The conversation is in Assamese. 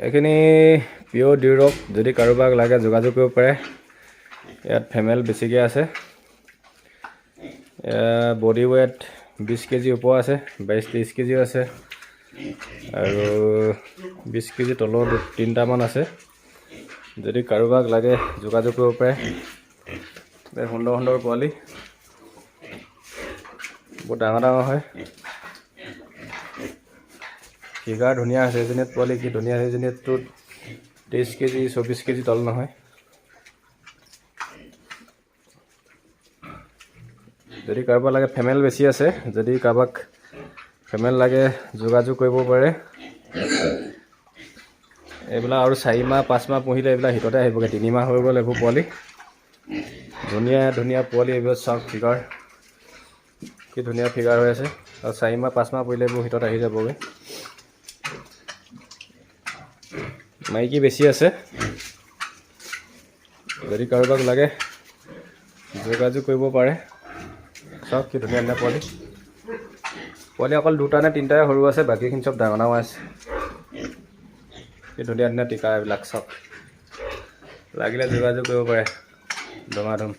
এইখিনি পিঅ'ৰ ডিউৰক যদি কাৰোবাক লাগে যোগাযোগ কৰিব পাৰে। ইয়াত ফেমেল বেছিকৈ আছে। বডি ৱেট 20 কেজি ওপৰ আছে, 22-23 কেজিও আছে আৰু 20 কেজি তলৰ 3টামান আছে। যদি কাৰোবাক লাগে যোগাযোগ কৰিব পাৰে। সুন্দৰ সুন্দৰ পোৱালি, বহুত ডাঙৰ ডাঙৰ হয়। ফিগাৰ ধুনীয়া আছে। এজনীত পোৱালি কি ধুনীয়া আছে। এজনীততো 23 কেজি 24 কেজি তল নহয়। যদি কাৰোবাক লাগে, ফেমেল বেছি আছে। যদি কাৰোবাক ফেমেল লাগে যোগাযোগ কৰিব পাৰে। এইবিলাক আৰু 4 মাহ 5 মাহ পুহিলে এইবিলাক হিততে আহিবগৈ। 3 মাহ হৈ গ'ল এইবোৰ পোৱালি। ধুনীয়া ধুনীয়া পোৱালি এইবোৰ চাওক, ফিগাৰ কি ধুনীয়া ফিগাৰ হৈ আছে। আৰু 4 মাহ 5 মাহ পুহিলে এইবোৰ হিতত আহি যাবগৈ। মাইকী বেছি আছে। যদি কাৰোবাক লাগে যোগাযোগ কৰিব পাৰে। চাওক কি ধুনীয়া ধুনীয়া পোৱালি। পোৱালি অকল 2টা নে 3টাই সৰু আছে, বাকীখিনি চব ডাঙৰ ডাঙৰ আছে। কি ধুনীয়া ধুনীয়া টিকা এইবিলাক চাওক। লাগিলে যোগাযোগ কৰিব পাৰে। ধুমাধুম।